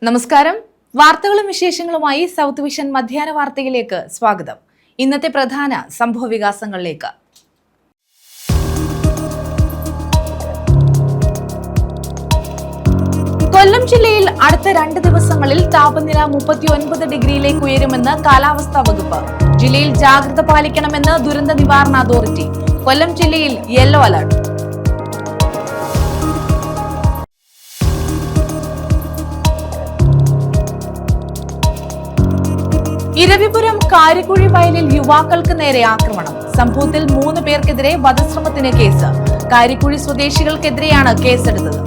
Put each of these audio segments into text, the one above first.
നമസ്കാരം. വാർത്തകളും വിശേഷങ്ങളുമായി സൗത്ത് വിഷൻ മധ്യാഹ്ന വാർത്തയിലേക്ക് സ്വാഗതം. ഇന്നത്തെ പ്രധാന സംഭവ വികാസങ്ങളിലേക്ക്. കൊല്ലം ജില്ലയിൽ അടുത്ത 2 ദിവസങ്ങളിൽ താപനില 39 ഡിഗ്രിയിലേക്ക് ഉയരുമെന്ന് കാലാവസ്ഥാ വകുപ്പ്. ജില്ലയിൽ ജാഗ്രത പാലിക്കണമെന്ന് ദുരന്ത നിവാരണ അതോറിറ്റി. കൊല്ലം ജില്ലയിൽ യെല്ലോ അലർട്ട്. ഇരവിപുരം കാരിക്കുഴി വയലിൽ യുവാക്കൾക്ക് നേരെ ആക്രമണം. സംഭവത്തിൽ 3 പേർക്കെതിരെ വധശ്രമത്തിന് കേസ്. കാരിക്കുഴി സ്വദേശികൾക്കെതിരെയാണ് കേസെടുത്തത്.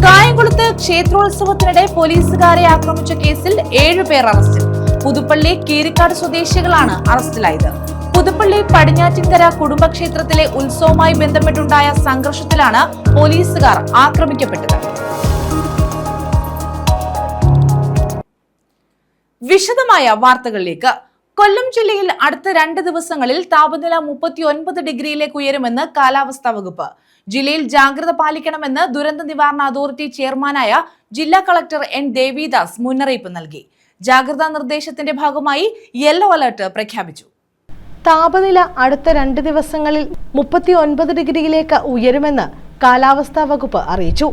കായംകുളത്ത് ക്ഷേത്രോത്സവത്തിനിടെ പോലീസുകാരെ ആക്രമിച്ച കേസിൽ 7 പേർ അറസ്റ്റിൽ. പുതുപ്പള്ളി കീരിക്കാട് സ്വദേശികളാണ് അറസ്റ്റിലായത്. പുതുപ്പള്ളി പടിഞ്ഞാറ്റിൻകര കുടുംബക്ഷേത്രത്തിലെ ഉത്സവവുമായി ബന്ധപ്പെട്ടുണ്ടായ സംഘർഷത്തിലാണ് പോലീസുകാർ ആക്രമിക്കപ്പെട്ടത്. വിശദമായ വാർത്തകളിലേക്ക്. കൊല്ലം ജില്ലയിൽ അടുത്ത 2 ദിവസങ്ങളിൽ താപനില 39 ഡിഗ്രിയിലേക്ക് ഉയരുമെന്ന് കാലാവസ്ഥാ വകുപ്പ്. ജില്ലയിൽ ജാഗ്രത പാലിക്കണമെന്ന് ദുരന്ത നിവാരണ അതോറിറ്റി ചെയർമാനായ ജില്ലാ കളക്ടർ എൻ ദേവിദാസ് മുന്നറിയിപ്പ് നൽകി. ജാഗ്രതാ നിർദ്ദേശത്തിന്റെ ഭാഗമായി യെല്ലോ അലർട്ട് പ്രഖ്യാപിച്ചു. താപനില അടുത്ത 2 ദിവസങ്ങളിൽ 39 ഡിഗ്രിയിലേക്ക് ഉയരുമെന്ന് കാലാവസ്ഥാ വകുപ്പ് അറിയിച്ചു.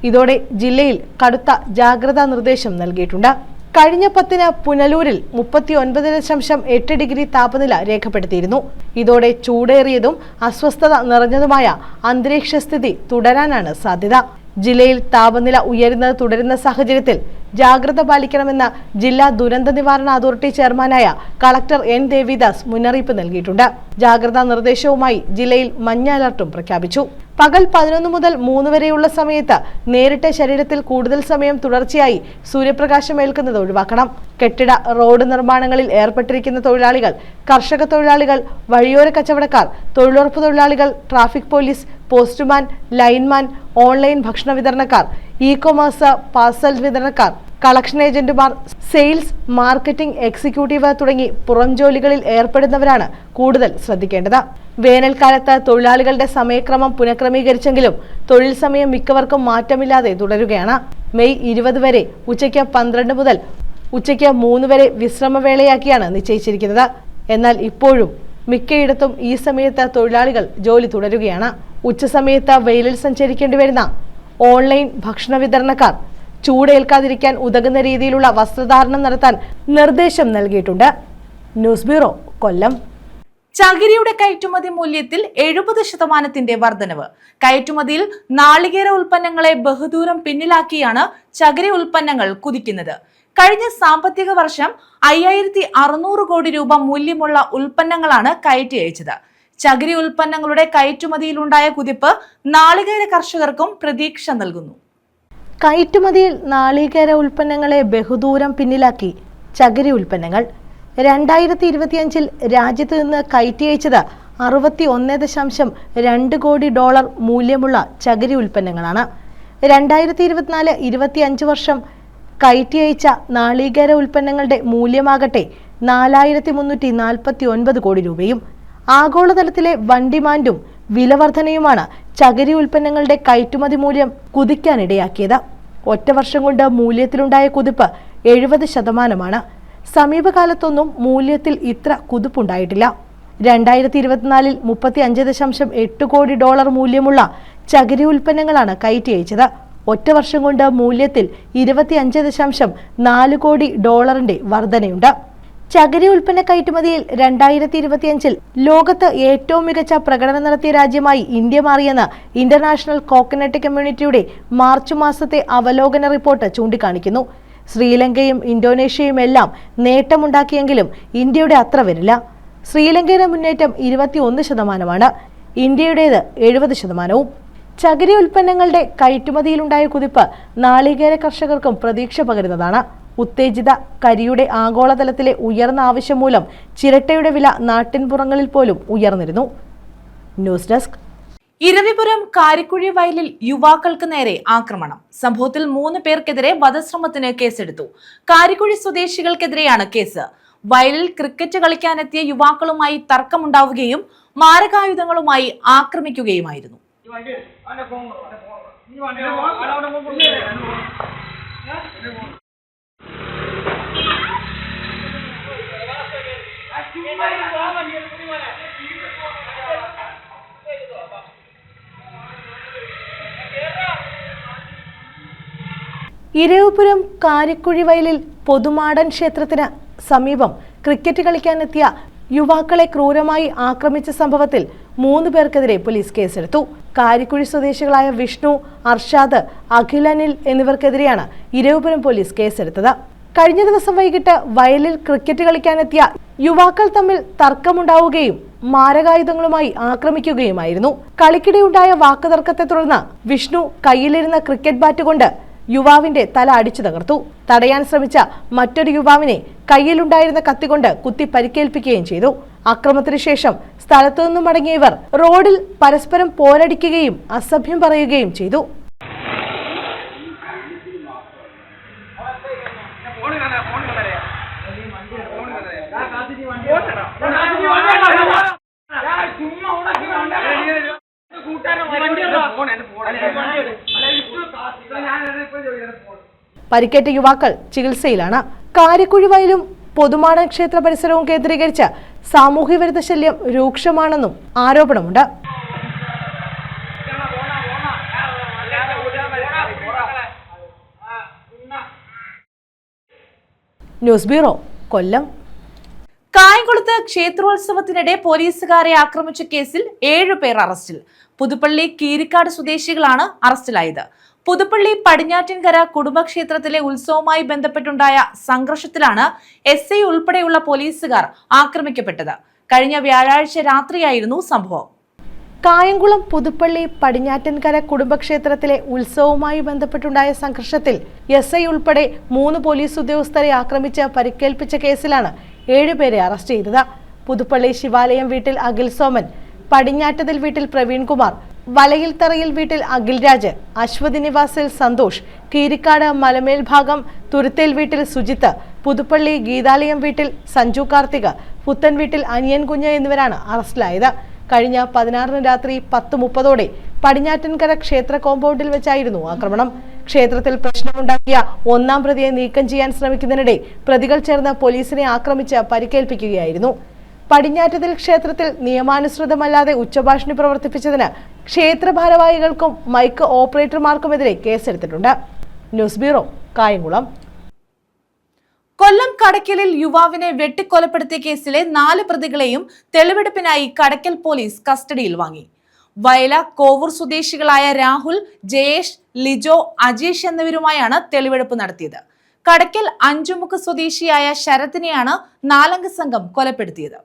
ഇതോടെ ജില്ലയിൽ കടുത്ത ജാഗ്രതാ നിർദ്ദേശം നൽകിയിട്ടുണ്ട്. കഴിഞ്ഞ 10-ന് പുനലൂരിൽ 39.8 ഡിഗ്രി താപനില രേഖപ്പെടുത്തിയിരുന്നു. ഇതോടെ ചൂടേറിയതും അസ്വസ്ഥത നിറഞ്ഞതുമായ അന്തരീക്ഷ സ്ഥിതി തുടരാനാണ് സാധ്യത. ജില്ലയിൽ താപനില ഉയരുന്നത് തുടരുന്ന സാഹചര്യത്തിൽ ജാഗ്രത പാലിക്കണമെന്ന ജില്ലാ ദുരന്ത നിവാരണ അതോറിറ്റി ചെയർമാനായ കളക്ടർ എൻ ദേവിദാസ് മുന്നറിയിപ്പ് നൽകിയിട്ടുണ്ട്. ജാഗ്രതാ നിർദ്ദേശവുമായി ജില്ലയിൽ മഞ്ഞ അലർട്ടും പ്രഖ്യാപിച്ചു. പകൽ 11 മുതൽ 3 വരെയുള്ള സമയത്ത് നേരിട്ട് ശരീരത്തിൽ കൂടുതൽ സമയം തുടർച്ചയായി സൂര്യപ്രകാശം ഏൽക്കുന്നത് ഒഴിവാക്കണം. കെട്ടിട റോഡ് നിർമ്മാണങ്ങളിൽ ഏർപ്പെട്ടിരിക്കുന്ന തൊഴിലാളികൾ, കർഷക തൊഴിലാളികൾ, വഴിയോര കച്ചവടക്കാർ, തൊഴിലുറപ്പ് തൊഴിലാളികൾ, traffic police, postman, lineman, online ഭക്ഷണ വിതരണക്കാർ, ഇ കൊമേഴ്സ്, പാർസൽ വിതരണക്കാർ, കളക്ഷൻ ഏജന്റുമാർ, സെയിൽസ്, മാർക്കറ്റിംഗ് എക്സിക്യൂട്ടീവ് തുടങ്ങി പുറം ജോലികളിൽ ഏർപ്പെടുന്നവരാണ് കൂടുതൽ ശ്രദ്ധിക്കേണ്ടത്. വേനൽക്കാലത്ത് തൊഴിലാളികളുടെ സമയക്രമം പുനഃക്രമീകരിച്ചെങ്കിലും തൊഴിൽ സമയം മിക്കവർക്കും മാറ്റമില്ലാതെ തുടരുകയാണ്. മെയ് 20 വരെ ഉച്ചയ്ക്ക് 12 മുതൽ ഉച്ചയ്ക്ക് 3 വരെ വിശ്രമവേളയാക്കിയാണ് നിശ്ചയിച്ചിരിക്കുന്നത്. എന്നാൽ ഇപ്പോഴും മിക്കയിടത്തും ഈ സമയത്ത് തൊഴിലാളികൾ ജോലി തുടരുകയാണ്. ഉച്ചസമയത്ത് വെയിലിൽ സഞ്ചരിക്കേണ്ടി വരുന്ന ഓൺലൈൻ ഭക്ഷണ വിതരണക്കാർ ചൂടേൽക്കാതിരിക്കാൻ ഉതകുന്ന രീതിയിലുള്ള വസ്ത്രധാരണം നടത്താൻ നിർദ്ദേശം നൽകിയിട്ടുണ്ട്. ന്യൂസ് ബ്യൂറോ, കൊല്ലം. ചകിരിയുടെ കയറ്റുമതി മൂല്യത്തിൽ 70% വർധനവ്. കയറ്റുമതിയിൽ നാളികേര ഉൽപ്പന്നങ്ങളെ ബഹുദൂരം പിന്നിലാക്കിയാണ് ചകിരി ഉൽപ്പന്നങ്ങൾ കുതിക്കുന്നത്. കഴിഞ്ഞ സാമ്പത്തിക വർഷം 5600 കോടി രൂപ മൂല്യമുള്ള ഉൽപ്പന്നങ്ങളാണ് കയറ്റി അയച്ചത്. ചകിരി ഉൽപ്പന്നങ്ങളുടെ കയറ്റുമതിയിലുണ്ടായ കുതിപ്പ് നാളികേര കർഷകർക്കും പ്രതീക്ഷ നൽകുന്നു. കയറ്റുമതിയിൽ നാളികേര ഉൽപ്പന്നങ്ങളെ ബഹുദൂരം പിന്നിലാക്കി ചകിരി ഉൽപ്പന്നങ്ങൾ. 2025 രാജ്യത്ത് നിന്ന് കയറ്റി അയച്ചത് $61.2 കോടി മൂല്യമുള്ള ചകിരി ഉൽപ്പന്നങ്ങളാണ്. 2024-25 വർഷം കയറ്റി അയച്ച നാളികേര ഉൽപ്പന്നങ്ങളുടെ മൂല്യമാകട്ടെ 4349 കോടി രൂപയും. ആഗോളതലത്തിലെ വൻ ഡിമാൻഡും വിലവർധനയുമാണ് ചകിരി ഉൽപ്പന്നങ്ങളുടെ കയറ്റുമതി മൂല്യം കുതിക്കാനിടയാക്കിയത്. ഒറ്റ വർഷം കൊണ്ട് മൂല്യത്തിലുണ്ടായ കുതിപ്പ് 70%. സമീപകാലത്തൊന്നും മൂല്യത്തിൽ ഇത്ര കുതിപ്പുണ്ടായിട്ടില്ല. 2024 $35.8 കോടി മൂല്യമുള്ള ചകിരി ഉൽപ്പന്നങ്ങളാണ് കയറ്റി അയച്ചത്. ഒറ്റ വർഷം കൊണ്ട് മൂല്യത്തിൽ $25.4 കോടി വർധനയുണ്ട്. ചകിരി ഉൽപ്പന്ന കയറ്റുമതിയിൽ 2025 ലോകത്ത് ഏറ്റവും മികച്ച പ്രകടനം നടത്തിയ രാജ്യമായി ഇന്ത്യ മാറിയെന്ന് ഇന്റർനാഷണൽ കോക്കനട്ട് കമ്മ്യൂണിറ്റിയുടെ മാർച്ച് മാസത്തെ അവലോകന റിപ്പോർട്ട് ചൂണ്ടിക്കാണിക്കുന്നു. ശ്രീലങ്കയും ഇന്തോനേഷ്യയും എല്ലാം നേട്ടമുണ്ടാക്കിയെങ്കിലും ഇന്ത്യയുടെ അത്ര വരില്ല. ശ്രീലങ്കയുടെ മുന്നേറ്റം 21%, ഇന്ത്യയുടേത് 70%. ചകിരി ഉൽപ്പന്നങ്ങളുടെ കയറ്റുമതിയിലുണ്ടായ കുതിപ്പ് നാളികേര കർഷകർക്കും പ്രതീക്ഷ പകരുന്നതാണ്. ഉത്തേജിത കരിയുടെ ആഗോളതലത്തിലെ ഉയർന്ന ആവശ്യം മൂലം ചിരട്ടയുടെ വില നാട്ടിൻപുറങ്ങളിൽ പോലും ഉയർന്നിരുന്നു. News desk. ഇരവിപുരം കാരിക്കുഴി വയലിൽ യുവാക്കൾക്ക് നേരെ ആക്രമണം. സംഭവത്തിൽ 3 പേർക്കെതിരെ വധശ്രമത്തിന് കേസെടുത്തു. കാരിക്കുഴി സ്വദേശികൾക്കെതിരെയാണ് കേസ്. വയലിൽ ക്രിക്കറ്റ് കളിക്കാനെത്തിയ യുവാക്കളുമായി തർക്കമുണ്ടാവുകയും മാരകായുധങ്ങളുമായി ആക്രമിക്കുകയുമായിരുന്നു. ഇരവിപുരം കാരിക്കുഴി വയലിൽ പൊതുമാടൻ ക്ഷേത്രത്തിന് സമീപം ക്രിക്കറ്റ് കളിക്കാനെത്തിയ യുവാക്കളെ ക്രൂരമായി ആക്രമിച്ച സംഭവത്തിൽ 3 പേർക്കെതിരെ പോലീസ് കേസെടുത്തു. കാരിക്കുഴി സ്വദേശികളായ വിഷ്ണു, അർഷാദ്, അഖിലനിൽ എന്നിവർക്കെതിരെയാണ് ഇരവിപുരം പോലീസ് കേസെടുത്തത്. കഴിഞ്ഞ ദിവസം വൈകിട്ട് വയലിൽ ക്രിക്കറ്റ് കളിക്കാനെത്തിയ യുവാക്കൾ തമ്മിൽ തർക്കമുണ്ടാവുകയും മാരകായുധങ്ങളുമായി ആക്രമിക്കുകയുമായിരുന്നു. കളിക്കിടെയുണ്ടായ വാക്കുതർക്കത്തെ തുടർന്ന് വിഷ്ണു കയ്യിലിരുന്ന ക്രിക്കറ്റ് ബാറ്റ് കൊണ്ട് യുവാവിന്റെ തല അടിച്ചു തകർത്തു. തടയാൻ ശ്രമിച്ച മറ്റൊരു യുവാവിനെ കയ്യിലുണ്ടായിരുന്ന കത്തികൊണ്ട് കുത്തി പരിക്കേൽപ്പിക്കുകയും ചെയ്തു. അക്രമത്തിന് ശേഷം സ്ഥലത്തു നിന്നും മടങ്ങിയവർ റോഡിൽ പരസ്പരം പോരടിക്കുകയും അസഭ്യം പറയുകയും ചെയ്തു. പരിക്കേറ്റ യുവാക്കൾ ചികിത്സയിലാണ്. കാരിക്കുഴി വയലും പൊതുമാടൻ ക്ഷേത്ര പരിസരവും കേന്ദ്രീകരിച്ച് സാമൂഹ്യവിരുദ്ധ ശല്യം രൂക്ഷമാണെന്നും ആരോപണമുണ്ട്. ന്യൂസ് ബ്യൂറോ, കൊല്ലം. കായംകുളത്ത് ക്ഷേത്രോത്സവത്തിനിടെ പോലീസുകാരെ ആക്രമിച്ച കേസിൽ 7 പേർ അറസ്റ്റിൽ. പുതുപ്പള്ളി കീരിക്കാട് സ്വദേശികളാണ് അറസ്റ്റിലായത്. പുതുപ്പള്ളി പടിഞ്ഞാറ്റിൻകര കുടുംബക്ഷേത്രത്തിലെ ഉത്സവവുമായി ബന്ധപ്പെട്ടുണ്ടായ സംഘർഷത്തിലാണ് SI ഉൾപ്പെടെയുള്ള പോലീസുകാർ ആക്രമിക്കപ്പെട്ടത്. കഴിഞ്ഞ വ്യാഴാഴ്ച രാത്രിയായിരുന്നു സംഭവം. കായംകുളം പുതുപ്പള്ളി പടിഞ്ഞാറ്റിൻകര കുടുംബക്ഷേത്രത്തിലെ ഉത്സവവുമായി ബന്ധപ്പെട്ടുണ്ടായ സംഘർഷത്തിൽ SI ഉൾപ്പെടെ 3 പോലീസ് ഉദ്യോഗസ്ഥരെ ആക്രമിച്ച് പരിക്കേൽപ്പിച്ച കേസിലാണ് 7 പേരെ അറസ്റ്റ് ചെയ്തത്. പുതുപ്പള്ളി ശിവാലയം വീട്ടിൽ അഖിൽ സോമൻ, പടിഞ്ഞാറ്റതിൽ വീട്ടിൽ പ്രവീൺകുമാർ, വലയിൽ തറയിൽ വീട്ടിൽ അഖിൽ രാജ്, അശ്വതി നിവാസിൽ സന്തോഷ്, കീരിക്കാട് മലമേൽ ഭാഗം തുരുത്തേൽ വീട്ടിൽ സുജിത്ത്, പുതുപ്പള്ളി ഗീതാലയം വീട്ടിൽ സഞ്ജു കാർത്തിക്, പുത്തൻ വീട്ടിൽ അനിയൻ കുഞ്ഞ് എന്നിവരാണ് അറസ്റ്റിലായത്. കഴിഞ്ഞ 16 രാത്രി 10:30 പടിഞ്ഞാറ്റിൻകര ക്ഷേത്ര കോമ്പൗണ്ടിൽ വെച്ചായിരുന്നു ആക്രമണം. ക്ഷേത്രത്തിൽ പ്രശ്നമുണ്ടാക്കിയ 1-ാം പ്രതിയെ നീക്കം ചെയ്യാൻ ശ്രമിക്കുന്നതിനിടെ പ്രതികൾ ചേർന്ന് പോലീസിനെ ആക്രമിച്ച് പരിക്കേൽപ്പിക്കുകയായിരുന്നു. പടിഞ്ഞാറ്റതിൽ ക്ഷേത്രത്തിൽ നിയമാനുസൃതമല്ലാതെ ഉച്ചഭാഷിണി പ്രവർത്തിപ്പിച്ചതിന് ക്ഷേത്ര ഭാരവാഹികൾക്കും മൈക്ക് ഓപ്പറേറ്റർമാർക്കുമെതിരെ കേസെടുത്തിട്ടുണ്ട്. News bureau, Kayamkulam. കൊല്ലം കടയ്ക്കലിൽ യുവാവിനെ വെട്ടിക്കൊലപ്പെടുത്തിയ കേസിലെ 4 പ്രതികളെയും തെളിവെടുപ്പിനായി കടയ്ക്കൽ പോലീസ് കസ്റ്റഡിയിൽ വാങ്ങി. വയല കോവൂർ സ്വദേശികളായ രാഹുൽ, ജയേഷ്, ലിജോ, അജീഷ് എന്നിവരുമായാണ് തെളിവെടുപ്പ് നടത്തിയത്. കടയ്ക്കൽ അഞ്ചുമുക്ക് സ്വദേശിയായ ശരത്തിനെയാണ് 4-അംഗ സംഘം കൊലപ്പെടുത്തിയത്.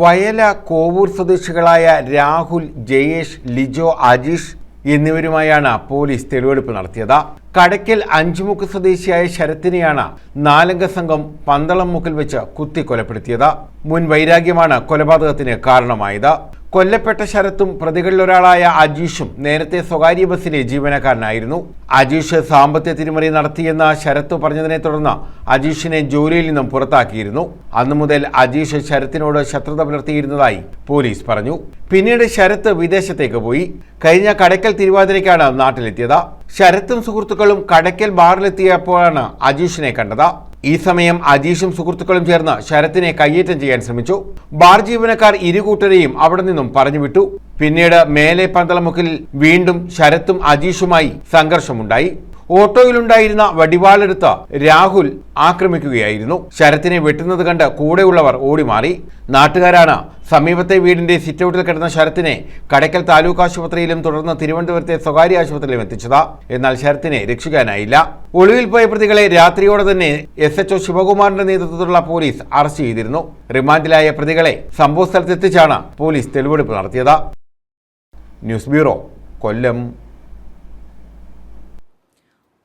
വയല കോവൂർ സ്വദേശികളായ രാഹുൽ, ജയേഷ്, ലിജോ, അജീഷ് എന്നിവരുമായാണ് പോലീസ് തെളിവെടുപ്പ് നടത്തിയത്. കടയ്ക്കൽ അഞ്ചുമുക്ക് സ്വദേശിയായ ശരത്തിനെയാണ് 4-അംഗ സംഘം പന്തളംമുക്കിൽ വെച്ച് കുത്തി കൊലപ്പെടുത്തിയത്. മുൻ വൈരാഗ്യമാണ് കൊലപാതകത്തിന് കാരണമായത്. കൊല്ലപ്പെട്ട ശരത്തും പ്രതികളിലൊരാളായ അജീഷും നേരത്തെ സ്വകാര്യ ബസ്സിലെ ജീവനക്കാരനായിരുന്നു. അജീഷ് സാമ്പത്തിക തിരിമറി നടത്തിയെന്ന് ശരത്ത് പറഞ്ഞതിനെ തുടർന്ന് അജീഷിനെ ജോലിയിൽ നിന്നും പുറത്താക്കിയിരുന്നു. അന്നു മുതൽ അജീഷ് ശരത്തിനോട് ശത്രുത പുലർത്തിയിരുന്നതായി പോലീസ് പറഞ്ഞു. പിന്നീട് ശരത്ത് വിദേശത്തേക്ക് പോയി. കഴിഞ്ഞ കടയ്ക്കൽ തിരുവാതിരയ്ക്കാണ് നാട്ടിലെത്തിയത്. ശരത്തും സുഹൃത്തുക്കളും കടയ്ക്കൽ ബാറിലെത്തിയപ്പോഴാണ് അജീഷിനെ കണ്ടത്. ഈ സമയം അജീഷും സുഹൃത്തുക്കളും ചേർന്ന് ശരത്തിനെ കയ്യേറ്റം ചെയ്യാൻ ശ്രമിച്ചു. ബാർ ജീവനക്കാർ ഇരുകൂട്ടരെയും അവിടെ നിന്നും പറഞ്ഞുവിട്ടു. പിന്നീട് മേലെ പന്തളമുക്കിൽ വീണ്ടും ശരത്തും അജീഷുമായി സംഘർഷമുണ്ടായി. ഓട്ടോയിലുണ്ടായിരുന്ന വടിവാളെടുത്ത് രാഹുൽ ആക്രമിക്കുകയായിരുന്നു. ശരത്തിനെ വെട്ടുന്നത് കണ്ട് കൂടെയുള്ളവർ ഓടിമാറി. നാട്ടുകാരാണ് സമീപത്തെ വീടിന്റെ സിറ്റൗട്ടിൽ കിടന്ന ശരത്തിനെ കടയ്ക്കൽ താലൂക്ക് ആശുപത്രിയിലും തുടർന്ന് തിരുവനന്തപുരത്തെ സ്വകാര്യ ആശുപത്രിയിലും എത്തിച്ചത്. എന്നാൽ ശരത്തിനെ രക്ഷിക്കാനായില്ല. ഒളിവിൽ പോയ പ്രതികളെ രാത്രിയോടെ തന്നെ SHO ശിവകുമാറിന്റെ നേതൃത്വത്തിലുള്ള പോലീസ് അറസ്റ്റ് ചെയ്തിരുന്നു. റിമാൻഡിലായ പ്രതികളെ സംഭവ സ്ഥലത്തെത്തിച്ചാണ് പോലീസ് തെളിവെടുപ്പ് നടത്തിയത്. ന്യൂസ് ബ്യൂറോ, കൊല്ലം.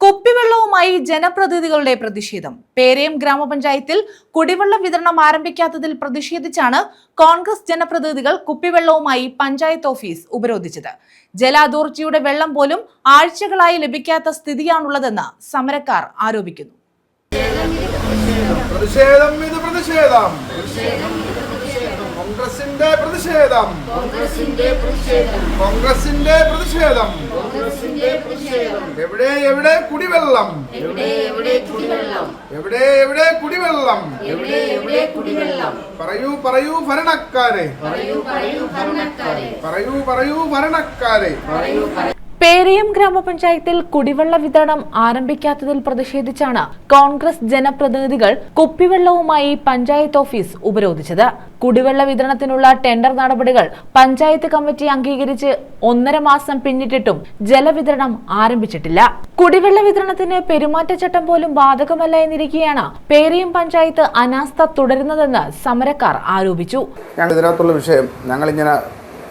കുപ്പിവെള്ളവുമായി ജനപ്രതിനിധികളുടെ പ്രതിഷേധം. പേരയം ഗ്രാമപഞ്ചായത്തിൽ കുടിവെള്ള വിതരണം ആരംഭിക്കാത്തതിൽ പ്രതിഷേധിച്ചാണ് കോൺഗ്രസ് ജനപ്രതിനിധികൾ കുപ്പിവെള്ളവുമായി പഞ്ചായത്ത് ഓഫീസ് ഉപരോധിച്ചത്. ജല അതോറിറ്റിയുടെ വെള്ളം പോലും ആഴ്ചകളായി ലഭിക്കാത്ത സ്ഥിതിയാണുള്ളതെന്ന് സമരക്കാർ ആരോപിക്കുന്നു. പ്രതിഷേധം ഇത് പ്രതിഷേധം കോൺഗ്രസിന്റെ പ്രതിഷേധം കോൺഗ്രസിന്റെ പ്രതിഷേധം എവിടെ എവിടെ കുടിവെള്ളം എവിടെ എവിടെ കുടിവെള്ളം പറയൂ പറയൂ ഭരണക്കാരെ പറയൂ പറയൂ ഭരണക്കാരെ പേരയം ഗ്രാമപഞ്ചായത്തിൽ കുടിവെള്ള വിതരണം ആരംഭിക്കാത്തതിൽ പ്രതിഷേധിച്ചാണ് കോൺഗ്രസ് ജനപ്രതിനിധികൾ കുപ്പിവെള്ളവുമായി പഞ്ചായത്ത് ഓഫീസ് ഉപരോധിച്ചത്. കുടിവെള്ള വിതരണത്തിനുള്ള ടെൻഡർ നടപടികൾ പഞ്ചായത്ത് കമ്മിറ്റി അംഗീകരിച്ച് 1.5 മാസം പിന്നിട്ടിട്ടും ജലവിതരണം ആരംഭിച്ചിട്ടില്ല. കുടിവെള്ള വിതരണത്തിന് പെരുമാറ്റച്ചട്ടം പോലും ബാധകമല്ല എന്നിരിക്കെയാണ് പേരയം പഞ്ചായത്ത് അനാസ്ഥ തുടരുന്നതെന്ന് സമരക്കാർ ആരോപിച്ചു. ഇതിനകത്തുള്ള വിഷയം ഞങ്ങളിങ്ങനെ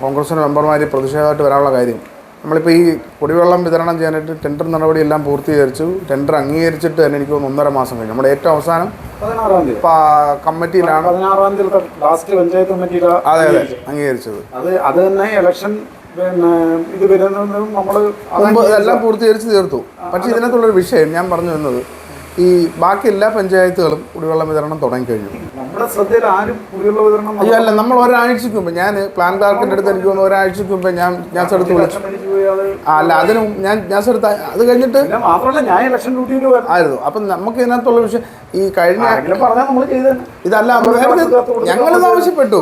കോൺഗ്രസിന്റെ മെമ്പർമാർ പ്രതിഷേധമായിട്ട് വരാനുള്ള കാര്യം, നമ്മളിപ്പോൾ ഈ കുടിവെള്ളം വിതരണം ചെയ്യാനായിട്ട് ടെൻഡർ നടപടിയെല്ലാം പൂർത്തീകരിച്ചു. ടെൻഡർ അംഗീകരിച്ചിട്ട് തന്നെ എനിക്ക് 1.5 മാസം കഴിഞ്ഞു. നമ്മുടെ ഏറ്റവും അവസാനം 16-ാം തീയതി കമ്മിറ്റിയിലാണ് 16-ാം തീയതി ലാസ്റ്റ് പഞ്ചായത്ത് കമ്മിറ്റിയിൽ അതെ അംഗീകരിച്ചത്. അത് തന്നെ ഇലക്ഷൻ ഇത് വരുന്നതും നമ്മൾ എല്ലാം പൂർത്തീകരിച്ച് തീർത്തു. പക്ഷേ ഇതിനകത്തുള്ളൊരു വിഷയം ഞാൻ പറഞ്ഞു വന്നത്, ഈ ബാക്കി എല്ലാ പഞ്ചായത്തുകളും കുടിവെള്ള വിതരണം തുടങ്ങിക്കഴിഞ്ഞു. നമ്മുടെ ശ്രദ്ധയിൽ ആരും കുടിവെള്ള വിതരണം അല്ല, നമ്മൾ ഒരാഴ്ചക്ക് മുമ്പ് ഞാൻ പ്ലാൻ ക്ലാർക്കിൻ്റെ അടുത്ത് എനിക്ക് തോന്നുന്നു ഒരാഴ്ചക്ക് മുമ്പ് ഞാൻ എടുത്ത് വിളിച്ചു. അല്ല, അതിന് ഞാൻ എടുത്ത അത് കഴിഞ്ഞിട്ട് മാത്രമല്ല ഞാൻ ഇലക്ഷൻ ഡ്യൂട്ടിയിൽ ആയിരുന്നു. അപ്പം നമുക്ക് ഇതിനകത്തുള്ള വിഷയം ഈ കഴിഞ്ഞ ഇതല്ല, ഞങ്ങളിത് ആവശ്യപ്പെട്ടു.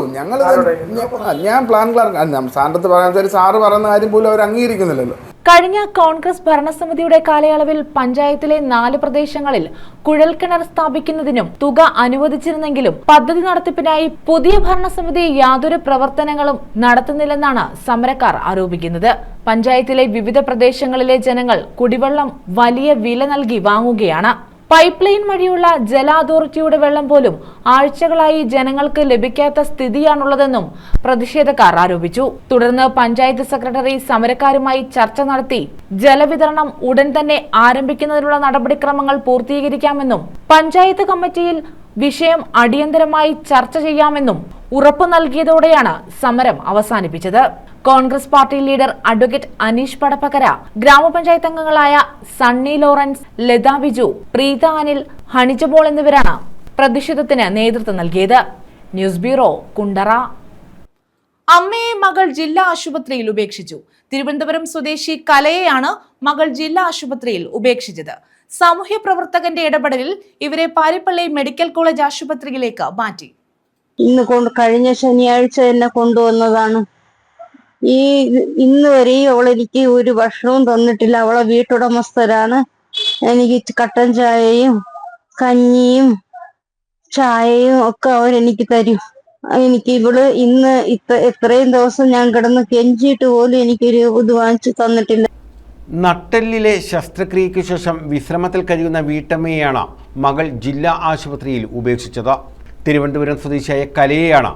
ഞാൻ പ്ലാൻ ക്ലാർക്ക് സാറിനടുത്ത് പറയാൻ സാറ് പറയുന്ന കാര്യം പോലും അവർ അംഗീകരിക്കുന്നില്ലല്ലോ. കഴിഞ്ഞ കോൺഗ്രസ് ഭരണസമിതിയുടെ കാലയളവിൽ പഞ്ചായത്തിലെ 4 പ്രദേശങ്ങളിൽ കുഴൽക്കിണർ സ്ഥാപിക്കുന്നതിനും തുക അനുവദിച്ചിരുന്നെങ്കിലും പദ്ധതി നടത്തിപ്പിനായി പുതിയ ഭരണസമിതി യാതൊരു പ്രവർത്തനങ്ങളും നടത്തുന്നില്ലെന്നാണ് സമരക്കാർ ആരോപിക്കുന്നത്. പഞ്ചായത്തിലെ വിവിധ പ്രദേശങ്ങളിലെ ജനങ്ങൾ കുടിവെള്ളം വലിയ വില നൽകി വാങ്ങുകയാണ്. പൈപ്പ് ലൈൻ വഴിയുള്ള ജല അതോറിറ്റിയുടെ വെള്ളം പോലും ആഴ്ചകളായി ജനങ്ങൾക്ക് ലഭിക്കാത്ത സ്ഥിതിയാണുള്ളതെന്നും പ്രതിഷേധക്കാർ ആരോപിച്ചു. തുടർന്ന് പഞ്ചായത്ത് സെക്രട്ടറി സമരക്കാരുമായി ചർച്ച നടത്തി ജലവിതരണം ഉടൻ തന്നെ ആരംഭിക്കുന്നതിനുള്ള നടപടിക്രമങ്ങൾ പൂർത്തീകരിക്കാമെന്നും പഞ്ചായത്ത് കമ്മിറ്റിയിൽ വിഷയം അടിയന്തരമായി ചർച്ച ചെയ്യാമെന്നും ഉറപ്പു നൽകിയതോടെയാണ് സമരം അവസാനിപ്പിച്ചത്. Congress party leader advocate Aneesh Padappakkara, ഗ്രാമപഞ്ചായത്ത് അംഗങ്ങളായ സണ്ണി ലോറൻസ്, ലത ബിജു, പ്രീത അനിൽ, ഹണിജബോൾ എന്നിവരാണ് പ്രതിഷേധത്തിന് നേതൃത്വം നൽകിയത്. News bureau, Kundara. അമ്മയെ മകൾ ജില്ലാ ആശുപത്രിയിൽ ഉപേക്ഷിച്ചു. തിരുവനന്തപുരം സ്വദേശി കലയെയാണ് മകൾ ജില്ലാ ആശുപത്രിയിൽ ഉപേക്ഷിച്ചത്. സാമൂഹ്യ പ്രവർത്തകന്റെ ഇടപെടലിൽ ഇവരെ പാരിപ്പള്ളി മെഡിക്കൽ കോളേജ് ആശുപത്രിയിലേക്ക് മാറ്റി. കഴിഞ്ഞ ശനിയാഴ്ച എന്നെ കൊണ്ടുവന്നതാണ്. ഇന്ന് വരെയും അവളെനിക്ക് ഒരു ഭക്ഷണവും തന്നിട്ടില്ല. അവളെ വീട്ടുടമസ്ഥരാണ്. എനിക്ക് കട്ടൻ ചായയും കഞ്ഞിയും ചായയും ഒക്കെ അവരെനിക്ക് തരും. എനിക്ക് ഇന്ന് എത്രയും ദിവസം ഞാൻ കിടന്ന് കെഞ്ചിയിട്ട് പോലും എനിക്കൊരു ഇത് വാങ്ങിച്ചു തന്നിട്ടില്ല. നട്ടെല്ലിലെ ശസ്ത്രക്രിയയ്ക്ക് ശേഷം വിശ്രമത്തിൽ കഴിയുന്ന വീട്ടമ്മയെയാണ് മകൾ ജില്ലാ ആശുപത്രിയിൽ ഉപേക്ഷിച്ചത്. തിരുവനന്തപുരം സ്വദേശിയായ കലയെയാണ്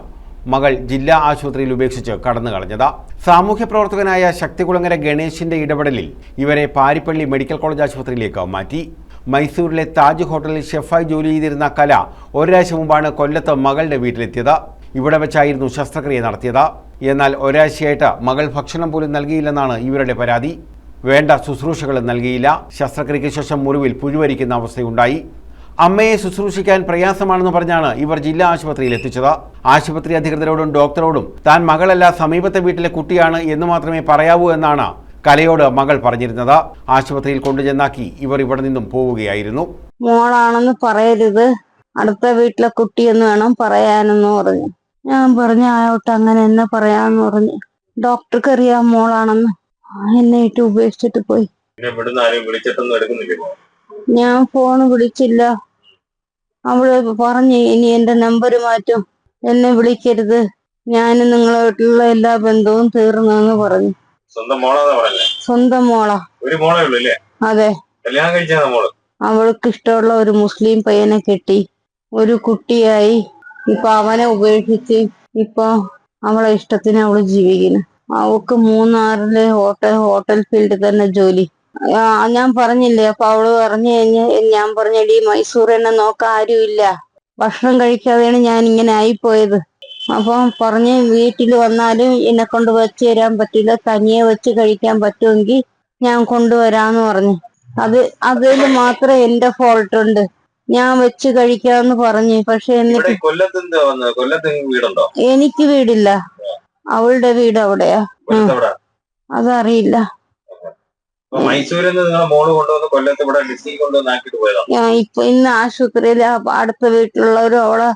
മകൾ ജില്ലാ ആശുപത്രിയിൽ ഉപേക്ഷിച്ച് കടന്നു കളഞ്ഞത്. സാമൂഹ്യ പ്രവർത്തകനായ ശക്തികുളങ്ങര ഗണേശിന്റെ ഇടപെടലിൽ ഇവരെ പാരിപ്പള്ളി മെഡിക്കൽ കോളേജ് ആശുപത്രിയിലേക്ക് മാറ്റി. മൈസൂരിലെ താജ് ഹോട്ടലിൽ ഷെഫായി ജോലി ചെയ്തിരുന്ന കല ഒരാഴ്ച മുമ്പാണ് കൊല്ലത്ത് മകളുടെ വീട്ടിലെത്തിയത്. ഇവിടെ വെച്ചായിരുന്നു ശസ്ത്രക്രിയ നടത്തിയത്. എന്നാൽ ഒരാഴ്ചയായിട്ട് മകൾ ഭക്ഷണം പോലും നൽകിയില്ലെന്നാണ് ഇവരുടെ പരാതി. വേണ്ട ശുശ്രൂഷകൾ നൽകിയില്ല. ശസ്ത്രക്രിയയ്ക്ക് ശേഷം മുറിവിൽ പുഴുവരിക്കുന്ന അവസ്ഥയുണ്ടായി. അമ്മയെ ശുശ്രൂഷിക്കാൻ പ്രയാസമാണെന്ന് പറഞ്ഞാണ് ഇവർ ജില്ലാ ആശുപത്രിയിൽ എത്തിച്ചത്. ആശുപത്രി അധികൃതരോടും ഡോക്ടറോടും താൻ മകളല്ല സമീപത്തെ വീട്ടിലെ കുട്ടിയാണ് എന്ന് മാത്രമേ പറയാവൂ എന്നാണ് കലയോട് മകൾ പറഞ്ഞിരുന്നത്. ആശുപത്രിയിൽ കൊണ്ടുചെന്നാക്കി ഇവർ ഇവിടെ നിന്നും പോവുകയായിരുന്നു. മോളാണെന്ന് പറയരുത്, അടുത്ത വീട്ടിലെ കുട്ടിയെന്ന് വേണം പറയാനെന്ന് പറഞ്ഞു. ഞാൻ പറഞ്ഞു ആയോട്ട് അങ്ങനെ എന്നെ പറയാന്ന് പറഞ്ഞു. ഡോക്ടർക്ക് അറിയാം മോളാണെന്ന്. എന്നെ ഇട്ട് ഉപേക്ഷിച്ചിട്ട് പോയി. ഞാൻ ഫോണ് വിളിച്ചില്ല. അവള് പറഞ്ഞു ഇനി എന്റെ നമ്പർ മാറ്റും, എന്നെ വിളിക്കരുത്, ഞാൻ നിങ്ങളായിട്ടുള്ള എല്ലാ ബന്ധവും തീർന്നെന്ന് പറഞ്ഞു. സ്വന്തം മോളാ. അതെ. അവൾക്ക് ഇഷ്ടമുള്ള ഒരു മുസ്ലിം പയ്യനെ കെട്ടി ഒരു കുട്ടിയായി. ഇപ്പൊ അവനെ ഉപേക്ഷിച്ച് ഇപ്പൊ അവളെ ഇഷ്ടത്തിന് അവള് ജീവിക്കുന്നു. അവൾക്ക് മൂന്നാറിലെ ഹോട്ടൽ ഫീൽഡിൽ തന്നെ ജോലി. ഞാൻ പറഞ്ഞില്ലേ, അപ്പൊ അവള് പറഞ്ഞു ഞാൻ പറഞ്ഞടി മൈസൂർ എന്നെ നോക്കാൻ ആരുമില്ല, ഭക്ഷണം കഴിക്കാതെയാണ് ഞാൻ ഇങ്ങനെ ആയിപ്പോയത്. അപ്പൊ പറഞ്ഞ് വീട്ടിൽ വന്നാലും എന്നെ കൊണ്ട് വെച്ച് തരാൻ പറ്റില്ല, തനിയെ വെച്ച് കഴിക്കാൻ പറ്റുമെങ്കിൽ ഞാൻ കൊണ്ടുവരാന്ന് പറഞ്ഞു. അതിൽ മാത്രമേ എന്റെ ഫോൾട്ട് ഉണ്ട്. ഞാൻ വെച്ച് കഴിക്കാന്ന് പറഞ്ഞു. പക്ഷെ എന്നിട്ട് കൊല്ലത്ത് വീടുണ്ടോ? എനിക്ക് വീടില്ല, അവളുടെ വീട് അവിടെയാ. അതറിയില്ല. മൈസൂരിൽ നിന്ന് നിങ്ങളെ മോള് കൊണ്ടുവന്ന് കൊല്ലത്ത് ഇവിടെ ഡിസ്ട്രിക്ട് കൊണ്ടുവന്ന് ആക്കിട്ട് പോയതാണ്. ഞാൻ ഇപ്പൊ ഇന്ന് ആശുപത്രിയില് അടുത്ത വീട്ടിലുള്ളവരും അവളെ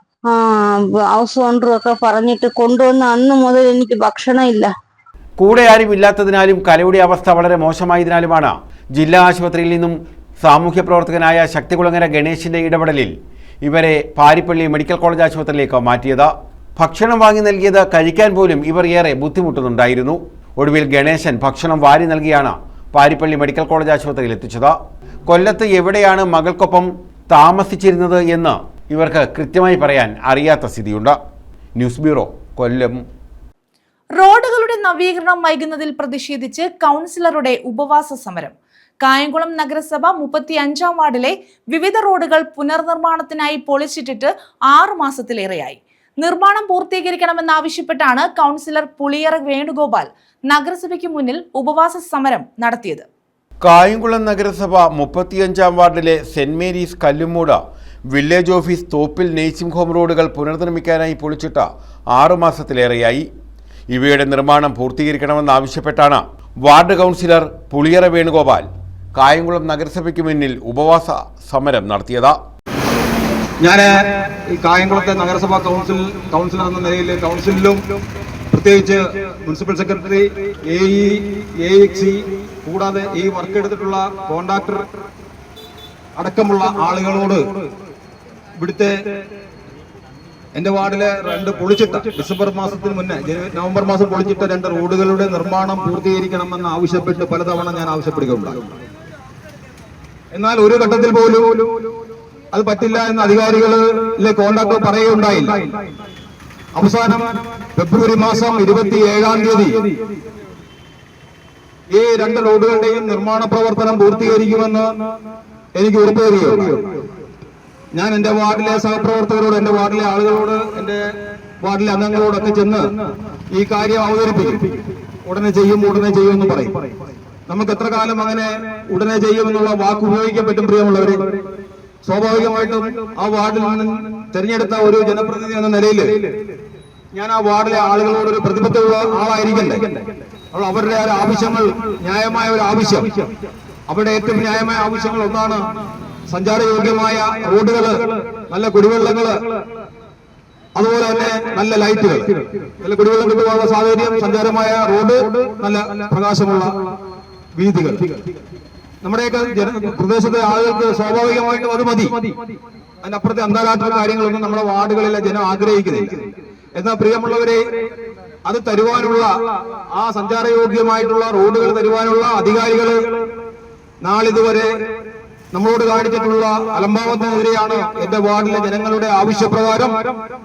ഹൗസ് ഓണറും ഒക്കെ പറഞ്ഞിട്ട് കൊണ്ടുവന്ന അന്ന് മുതൽ എനിക്ക് ഭക്ഷണം ഇല്ല. കൂടെ ആരും ഇല്ലാത്തതിനാലും കലയുടെ അവസ്ഥ വളരെ മോശമായതിനാലുമാണ് ജില്ലാ ആശുപത്രിയിൽ നിന്നും സാമൂഹ്യ പ്രവർത്തകനായ ശക്തികുളങ്ങര ഗണേശിന്റെ ഇടപെടലിൽ ഇവരെ പാരിപ്പള്ളി മെഡിക്കൽ കോളേജ് ആശുപത്രിയിലേക്ക് മാറ്റിയത്. ഭക്ഷണം വാങ്ങി നൽകിയത് കഴിക്കാൻ പോലും ഇവർ ഏറെ ബുദ്ധിമുട്ടുന്നുണ്ടായിരുന്നു. ഒടുവിൽ ഗണേശൻ ഭക്ഷണം വാരി നൽകിയാണ് പാരിപ്പള്ളി മെഡിക്കൽ കോളേജ് ആശുപത്രിയിൽ എത്തിച്ചത്. കൊല്ലത്ത് എവിടെയാണ് മകൾക്കൊപ്പം താമസിച്ചിരുന്നത് എന്ന് ഇവർക്ക് കൃത്യമായി പറയാൻ അറിയാത്ത സ്ഥിതിയുണ്ട്. ന്യൂസ് ബ്യൂറോ, കൊല്ലം. റോഡുകളുടെ നവീകരണം വൈകുന്നതിൽ പ്രതിഷേധിച്ച് കൗൺസിലറുടെ ഉപവാസ സമരം. കായംകുളം നഗരസഭ 35-ാം വാർഡിലെ വിവിധ റോഡുകൾ പുനർനിർമ്മാണത്തിനായി പൊളിച്ചിട്ടിട്ട് 6 മാസത്തിലേറെയായി. നിർമ്മാണം പൂർത്തീകരിക്കണമെന്നാവശ്യപ്പെട്ടാണ് കൗൺസിലർ പുളിയറ വേണുഗോപാൽ നഗരസഭയ്ക്ക് മുന്നിൽ ഉപവാസ സമരം നടത്തിയത്. കായംകുളം നഗരസഭ 35-ാം വാർഡിലെ saint Mary's Kallumoodu village office Thoppil nursing home റോഡുകൾ പുനർനിർമ്മിക്കാനായി പൊളിച്ചിട്ട് 6 മാസത്തിലേറെയായി. ഇവയുടെ നിർമ്മാണം പൂർത്തീകരിക്കണമെന്നാവശ്യപ്പെട്ടാണ് വാർഡ് കൗൺസിലർ പുളിയറ വേണുഗോപാൽ കായംകുളം നഗരസഭയ്ക്ക് മുന്നിൽ ഉപവാസ സമരം നടത്തിയത്. ഞാൻ ഈ കായംകുളത്തെ നഗരസഭാ കൗൺസിലർ എന്ന നിലയിൽ കൗൺസിലിലും പ്രത്യേകിച്ച് മുനിസിപ്പൽ സെക്രട്ടറി, AE കൂടാതെ ഈ വർക്ക് എടുത്തിട്ടുള്ള കോൺട്രാക്ടർ അടക്കമുള്ള ആളുകളോട് ഇവിടുത്തെ എൻ്റെ വാർഡിലെ 2 പൊളിച്ചിട്ട ഡിസംബർ മാസത്തിന് മുന്നേ നവംബർ മാസം പൊളിച്ചിട്ട 2 റോഡുകളുടെ നിർമ്മാണം പൂർത്തീകരിക്കണമെന്ന് ആവശ്യപ്പെട്ട് പലതവണ ഞാൻ ആവശ്യപ്പെടുകയുണ്ടായി. എന്നാൽ ഒരു ഘട്ടത്തിൽ പോലും അത് പറ്റില്ല എന്ന് അധികാരികളിലെ കോൺട്രാക്ടർ പറയുകയുണ്ടായില്ല. അവസാനം ഫെബ്രുവരി മാസം 27-ാം തീയതി ഈ 2 റോഡുകളുടെയും നിർമ്മാണ പ്രവർത്തനം പൂർത്തീകരിക്കുമെന്ന് എനിക്ക് ഉറപ്പ് തരികയാണ്. ഞാൻ എൻ്റെ വാർഡിലെ സഹപ്രവർത്തകരോട്, എൻ്റെ വാർഡിലെ ആളുകളോട്, എൻ്റെ വാർഡിലെ അംഗങ്ങളോടൊക്കെ ചെന്ന് ഈ കാര്യം അവതരിപ്പിക്കും. ഉടനെ ചെയ്യുമെന്ന് പറയും. നമുക്ക് എത്ര കാലം അങ്ങനെ ഉടനെ ചെയ്യുമെന്നുള്ള വാക്ക് ഉപയോഗിക്കാൻ പറ്റും? പ്രിയമുള്ളവരെ, സ്വാഭാവികമായിട്ടും ആ വാർഡിൽ നിന്ന് തെരഞ്ഞെടുത്ത ഒരു ജനപ്രതിനിധി എന്ന നിലയിൽ ഞാൻ ആ വാർഡിലെ ആളുകളോട് ഒരു പ്രതിബദ്ധത ആളായിരിക്കണ്ടേ? അപ്പോൾ അവരുടെ ഒരു ആവശ്യങ്ങൾ, ന്യായമായ ഒരു ആവശ്യം, അവരുടെ ഏറ്റവും ന്യായമായ ആവശ്യങ്ങൾ ഒന്നാണ് സഞ്ചാരയോഗ്യമായ റോഡുകള്, നല്ല കുടിവെള്ളങ്ങള്, അതുപോലെ തന്നെ നല്ല ലൈറ്റുകൾ, നല്ല കുടിവെള്ളം കിട്ടുവാനുള്ള സാഹചര്യം, സഞ്ചാരമായ റോഡ്, നല്ല പ്രകാശമുള്ള വീഥികൾ. നമ്മുടെയൊക്കെ പ്രദേശത്തെ ആളുകൾക്ക് സ്വാഭാവികമായിട്ടും അത് മതി. അതിനപ്പുറത്തെ അന്താരാഷ്ട്ര കാര്യങ്ങളൊന്നും നമ്മുടെ വാർഡുകളിലെ ജനം ആഗ്രഹിക്കുന്നില്ല. എന്നാൽ പ്രിയമുള്ളവരെ, അത് തരുവാനുള്ള, ആ സഞ്ചാരയോഗ്യമായിട്ടുള്ള റോഡുകൾ തരുവാനുള്ള അധികാരികൾ നാളിതുവരെ നമ്മളോട് കാണിച്ചിട്ടുള്ള അലംഭാവത്തിനെതിരെയാണ് എന്റെ വാർഡിലെ ജനങ്ങളുടെ ആവശ്യപ്രകാരം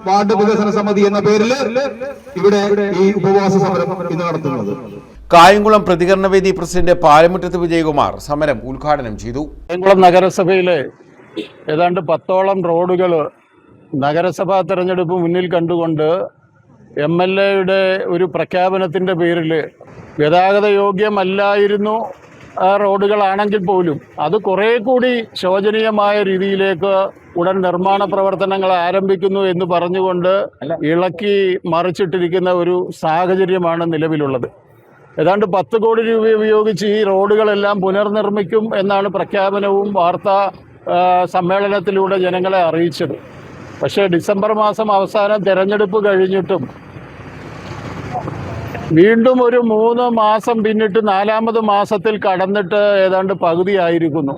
വാർഡ് വികസന സമിതി എന്ന പേരിൽ ഇവിടെ ഈ ഉപവാസ സമരം ഇന്ന് നടത്തുന്നത്. കായംകുളം പ്രതികരണവേദി പ്രസിഡന്റ് പാലമുറ്റത്ത് വിജയകുമാർ സമരം ഉദ്ഘാടനം ചെയ്തു. കായംകുളം നഗരസഭയിലെ ഏതാണ്ട് 10ഓളം റോഡുകൾ നഗരസഭാ തെരഞ്ഞെടുപ്പ് മുന്നിൽ കണ്ടുകൊണ്ട് MLAയുടെ ഒരു പ്രഖ്യാപനത്തിൻ്റെ പേരിൽ ഗതാഗത യോഗ്യമല്ലായിരുന്നു ആ റോഡുകളാണെങ്കിൽ പോലും അത് കുറേ കൂടി ശോചനീയമായ രീതിയിലേക്ക് ഉടൻ നിർമ്മാണ പ്രവർത്തനങ്ങൾ ആരംഭിക്കുന്നു എന്ന് പറഞ്ഞുകൊണ്ട് ഇളക്കി മറിച്ചിട്ടിരിക്കുന്ന ഒരു സാഹചര്യമാണ് നിലവിലുള്ളത്. ഏതാണ്ട് 10 കോടി രൂപ ഉപയോഗിച്ച് ഈ റോഡുകളെല്ലാം പുനർനിർമ്മിക്കും എന്നാണ് പ്രഖ്യാപനവും വാർത്താ സമ്മേളനത്തിലൂടെ ജനങ്ങളെ അറിയിച്ചത്. പക്ഷേ ഡിസംബർ മാസം അവസാനം തെരഞ്ഞെടുപ്പ് കഴിഞ്ഞിട്ടും വീണ്ടും ഒരു 3 മാസം പിന്നിട്ട് 4ാമത് മാസത്തിൽ കടന്നിട്ട് ഏതാണ്ട് പകുതിയായിരിക്കുന്നു.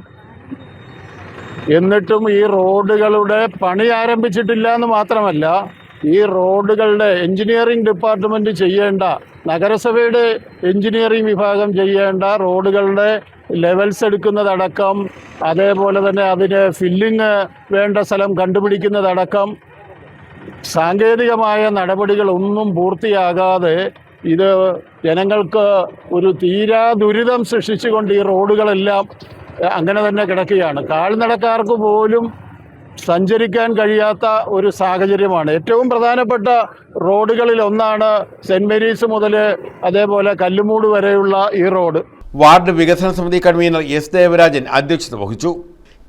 എന്നിട്ടും ഈ റോഡുകളുടെ പണി ആരംഭിച്ചിട്ടില്ല എന്ന് മാത്രമല്ല, ഈ റോഡുകളുടെ എഞ്ചിനീയറിംഗ് ഡിപ്പാർട്ട്മെൻറ്റ് ചെയ്യേണ്ട, നഗരസഭയുടെ എഞ്ചിനീയറിംഗ് വിഭാഗം ചെയ്യേണ്ട റോഡുകളുടെ ലെവൽസ് എടുക്കുന്നതടക്കം, അതേപോലെ തന്നെ അതിന് ഫില്ലിങ് വേണ്ട സ്ഥലം കണ്ടുപിടിക്കുന്നതടക്കം സാങ്കേതികമായ നടപടികളൊന്നും പൂർത്തിയാകാതെ ഇത് ജനങ്ങൾക്ക് ഒരു തീരാ ദുരിതം സൃഷ്ടിച്ചുകൊണ്ട് ഈ റോഡുകളെല്ലാം അങ്ങനെ തന്നെ കിടക്കുകയാണ്. കാൽനടക്കാർക്ക് പോലും സഞ്ചരിക്കാൻ കഴിയാത്ത ഒരു സാഹചര്യമാണ്. ഏറ്റവും പ്രധാനപ്പെട്ട റോഡുകളിൽ ഒന്നാണ് സെന്റ് മേരീസ് മുതൽ അതേപോലെ കല്ലുമൂട് വരെയുള്ള ഈ റോഡ്. വാർഡ് വികസന സമിതി കൺവീനർ S ദേവരാജൻ അധ്യക്ഷത വഹിച്ചു.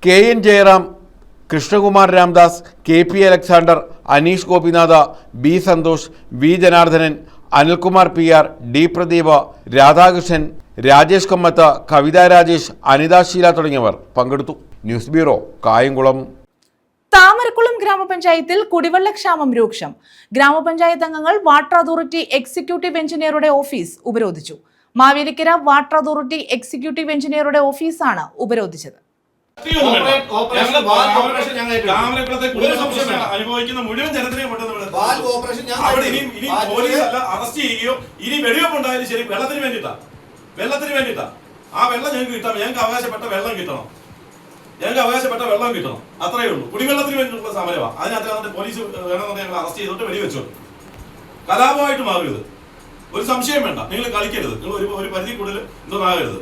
KN Jayaram, Krishnakumar Ramdas, KP Alexander, Aneesh Gopinath, B Santhosh, V Janardhanan, Anilkumar PR, D Pradeep, Radhakrishnan, Rajesh Kammath, Kavitha Rajesh, Anitha Sheela തുടങ്ങിയവർ പങ്കെടുത്തു. News bureau, Kayamkulam. താമരക്കുളം ഗ്രാമപഞ്ചായത്തിൽ കുടിവെള്ളക്ഷാമം രൂക്ഷം. ഗ്രാമപഞ്ചായത്ത് അംഗങ്ങൾ വാട്ടർ അതോറിറ്റി എക്സിക്യൂട്ടീവ് എഞ്ചിനീയറുടെ ഓഫീസ് ഉപരോധിച്ചു. മാവേലിക്കര വാട്ടർ അതോറിറ്റി എക്സിക്യൂട്ടീവ് എഞ്ചിനീയറുടെ ഓഫീസാണ് ഉപരോധിച്ചത്. അനുഭവിക്കുന്ന മുഴുവൻ ജനത്തിനെയും അറസ്റ്റ് ചെയ്യുകയോ ഇനി വെടിവെപ്പ് ഉണ്ടായാലും ശരി വെള്ളത്തിന് വേണ്ടിയിട്ടാ ആ വെള്ളം ഞങ്ങൾക്ക് കിട്ടാം. ഞങ്ങൾക്ക് അവകാശപ്പെട്ട വെള്ളം കിട്ടണം. അത്രയേ ഉള്ളൂ. കുടിവെള്ളത്തിന് വേണ്ടിയിട്ടുള്ള സമരമാണ്. അതിനകത്ത് പോലീസ് വേണമെന്നുണ്ടെങ്കിൽ ഞങ്ങൾ അറസ്റ്റ് ചെയ്തോട്ട് വെടിവെച്ചോ. കലാപമായിട്ട് മാറരുത്. ഒരു സംശയം വേണ്ട. നിങ്ങൾ കളിക്കരുത്. നിങ്ങൾ ഒരു പരിധി കൂടുതൽ ഇതൊന്നും ആകരുത്.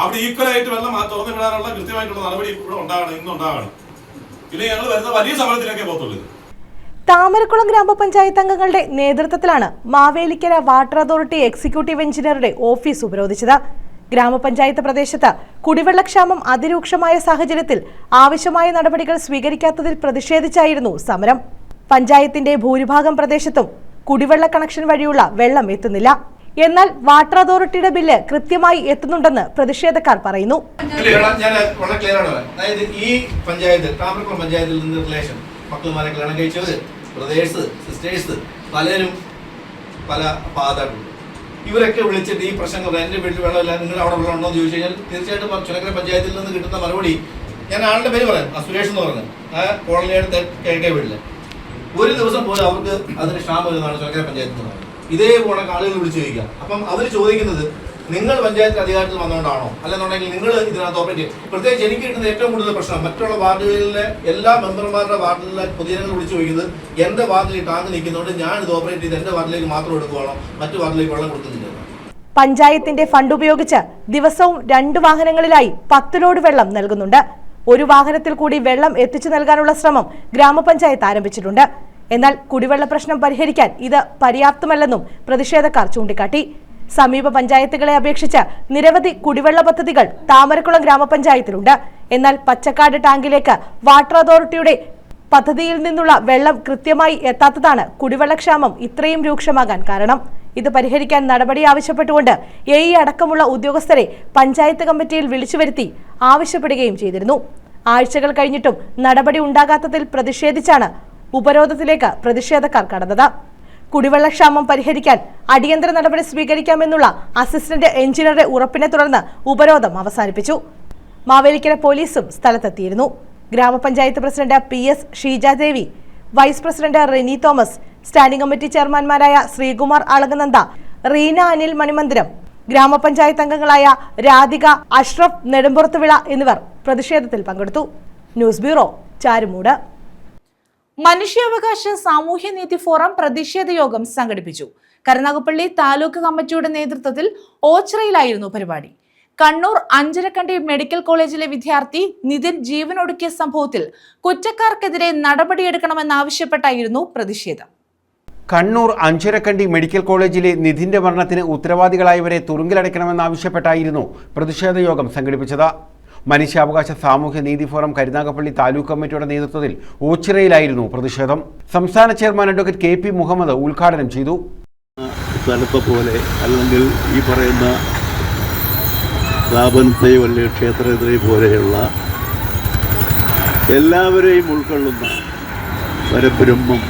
അവിടെ ഈക്വലായിട്ട് വെള്ളം തുറന്നു വിടാനുള്ള കൃത്യമായിട്ടുള്ള നടപടി ഇവിടെ ഇന്നുണ്ടാകണം. ഇല്ലെങ്കിൽ ഞങ്ങൾ വരുന്ന വലിയ സമരത്തിലേക്കേ പോകത്തുള്ളൂ. താമരക്കുളം ഗ്രാമപഞ്ചായത്ത് അംഗങ്ങളുടെ നേതൃത്വത്തിലാണ് മാവേലിക്കര വാട്ടർ അതോറിറ്റി എക്സിക്യൂട്ടീവ് എഞ്ചിനീയറുടെ ഓഫീസ് ഉപരോധിച്ചത്. ഗ്രാമപഞ്ചായത്ത് പ്രദേശത്ത് കുടിവെള്ളക്ഷാമം അതിരൂക്ഷമായ സാഹചര്യത്തിൽ ആവശ്യമായ നടപടികൾ സ്വീകരിക്കാത്തതിൽ പ്രതിഷേധിച്ചായിരുന്നു സമരം. പഞ്ചായത്തിന്റെ ഭൂരിഭാഗം പ്രദേശത്തും കുടിവെള്ള കണക്ഷൻ വഴിയുള്ള വെള്ളം എത്തുന്നില്ല. എന്നാൽ വാട്ടർ അതോറിറ്റിയുടെ ബില്ല് കൃത്യമായി എത്തുന്നുണ്ടെന്ന് പ്രതിഷേധക്കാർ പറയുന്നു. ഈ പഞ്ചായത്ത് താമരക്കുളം പഞ്ചായത്തിൽ നിന്ന് റിലേഷൻ മക്കളുമാരെ കല്യാണം കഴിച്ചവര് ബ്രദേഴ്സ് സിസ്റ്റേഴ്സ് പലരും പല പാതാട്ടുണ്ട്. ഇവരൊക്കെ വിളിച്ചിട്ട് ഈ പ്രശ്നങ്ങൾ എൻ്റെ വീട്ടിൽ വെള്ളമില്ല, നിങ്ങൾ അവിടെ വെള്ളം ഉണ്ടോ എന്ന് ചോദിച്ചു കഴിഞ്ഞാൽ തീർച്ചയായിട്ടും ചുനക്കര പഞ്ചായത്തിൽ നിന്ന് കിട്ടുന്ന മറുപടി, ഞാൻ ആളുടെ പേര് പറയാം, സുരേഷ് എന്ന് പറഞ്ഞത് ആ കോളനിയുടെ കിഴക്കേ വീട്ടില് ഒരു ദിവസം പോലും അവർക്ക് അതിന് ക്ഷാമം വരുന്നതാണ് ചുനക്കര പഞ്ചായത്തിൽ നിന്ന്. ഇതേപോലെ ആളുകൾ വിളിച്ചു ചോദിക്കുക. അപ്പം അവർ ചോദിക്കുന്നത് നിങ്ങൾ പഞ്ചായത്തിൽ അധികാരത്തിൽ വന്നുകൊണ്ടാണോ, അല്ലെന്നുണ്ടെങ്കിൽ നിങ്ങൾ ഇതിനകത്ത് ഓപ്പറേറ്റ്. പ്രത്യേകിച്ച് എനിക്ക് കിട്ടുന്ന ഏറ്റവും കൂടുതൽ പ്രശ്നം മറ്റുള്ള വാർഡുകളിലെ എല്ലാ മെമ്പർമാരുടെ വാർഡിലെ പൊതുജനങ്ങൾ വിളിച്ചു ചോദിക്കുന്നത് എൻ്റെ വാർഡിൽ ടാങ്ക് നിൽക്കുന്നതുകൊണ്ട് ഞാൻ ഇത് ഓപ്പറേറ്റ് ചെയ്ത് എൻ്റെ വാർഡിലേക്ക് മാത്രം എടുക്കുകയാണോ, മറ്റു വാർഡിലേക്ക് വെള്ളം കൊടുക്കുന്നില്ല. പഞ്ചായത്തിന്റെ ഫണ്ട് ഉപയോഗിച്ച് ദിവസവും 2 വാഹനങ്ങളിലായി 10 ലോഡ് വെള്ളം നൽകുന്നുണ്ട്. ഒരു വാഹനത്തിൽ കൂടി വെള്ളം എത്തിച്ചു നൽകാനുള്ള ശ്രമം ഗ്രാമപഞ്ചായത്ത് ആരംഭിച്ചിട്ടുണ്ട്. എന്നാൽ കുടിവെള്ള പ്രശ്നം പരിഹരിക്കാൻ ഇത് പര്യാപ്തമല്ലെന്നും പ്രതിഷേധക്കാർ ചൂണ്ടിക്കാട്ടി. സമീപ പഞ്ചായത്തുകളെ അപേക്ഷിച്ച് നിരവധി കുടിവെള്ള പദ്ധതികൾ താമരക്കുളം ഗ്രാമപഞ്ചായത്തിലുണ്ട്. എന്നാൽ പച്ചക്കാട് ടാങ്കിലേക്ക് വാട്ടർ അതോറിറ്റിയുടെ പദ്ധതിയിൽ നിന്നുള്ള വെള്ളം കൃത്യമായി എത്താത്തതാണ് കുടിവെള്ളക്ഷാമം ഇത്രയും രൂക്ഷമാകാൻ കാരണം. ഇത് പരിഹരിക്കാൻ നടപടി ആവശ്യപ്പെട്ടുകൊണ്ട് AE അടക്കമുള്ള ഉദ്യോഗസ്ഥരെ പഞ്ചായത്ത് കമ്മിറ്റിയിൽ വിളിച്ചു വരുത്തി ആവശ്യപ്പെടുകയും ചെയ്തിരുന്നു. ആഴ്ചകൾ കഴിഞ്ഞിട്ടും നടപടി ഉണ്ടാകാത്തതിൽ പ്രതിഷേധിച്ചാണ് ഉപരോധത്തിലേക്ക് പ്രതിഷേധക്കാർ കടന്നത്. കുടിവെള്ളക്ഷാമം പരിഹരിക്കാൻ അടിയന്തര നടപടി സ്വീകരിക്കാമെന്നുള്ള അസിസ്റ്റന്റ് എഞ്ചിനീയറുടെ ഉറപ്പിനെ തുടർന്ന് ഉപരോധം അവസാനിപ്പിച്ചു. മാവേലിക്കര പോലീസും സ്ഥലത്തെത്തിയിരുന്നു. Grama panchayat president PS Sheejadevi, vice president Reni Thomas, standing committee ചെയർമാൻമാരായ ശ്രീകുമാർ അളകനന്ദ, റീന അനിൽ മണിമന്ദിരം, ഗ്രാമപഞ്ചായത്ത് അംഗങ്ങളായ രാധിക, അഷ്റഫ് നെടുമ്പുറത്തുവിള എന്നിവർ പ്രതിഷേധത്തിൽ പങ്കെടുത്തു. News bureau, Charummood. മനുഷ്യാവകാശ സാമൂഹ്യനീതി ഫോറം പ്രതിഷേധ യോഗം സംഘടിപ്പിച്ചു. കരുനാഗപ്പള്ളി താലൂക്ക് കമ്മിറ്റിയുടെ നേതൃത്വത്തിൽ ഓച്ചിറയിലായിരുന്നു പരിപാടി. കണ്ണൂർ അഞ്ചരക്കണ്ടി മെഡിക്കൽ കോളേജിലെ വിദ്യാർത്ഥി നിതിൻ ജീവനൊടുക്കിയ സംഭവത്തിൽ കുറ്റക്കാർക്കെതിരെ നടപടിയെടുക്കണമെന്നാവശ്യപ്പെട്ടായിരുന്നു പ്രതിഷേധം. കണ്ണൂർ അഞ്ചരക്കണ്ടി മെഡിക്കൽ കോളേജിലെ നിധിന്റെ മരണത്തിന് ഉത്തരവാദികളായവരെ തുറുങ്കിലടയ്ക്കണമെന്നാവശ്യപ്പെട്ടായിരുന്നു പ്രതിഷേധ യോഗം സംഘടിപ്പിച്ചത്. മനുഷ്യാവകാശ സാമൂഹ്യ നീതി ഫോറം കരുനാഗപ്പള്ളി താലൂക്ക് കമ്മിറ്റിയുടെ നേതൃത്വത്തിൽ ഓച്ചിറയിലായിരുന്നു പ്രതിഷേധം. സംസ്ഥാന ചെയർമാൻ അഡ്വക്കേറ്റ് KP മുഹമ്മദ് ഉദ്ഘാടനം ചെയ്തു. സ്ഥലത്തെ പോലെ അല്ലെങ്കിൽ ഈ പറയുന്ന സ്ഥാപനത്തെയോ അല്ലെങ്കിൽ ക്ഷേത്രത്തെയോ പോലെയുള്ള എല്ലാവരെയും ഉൾക്കൊള്ളുന്ന പരബ്രഹ്മം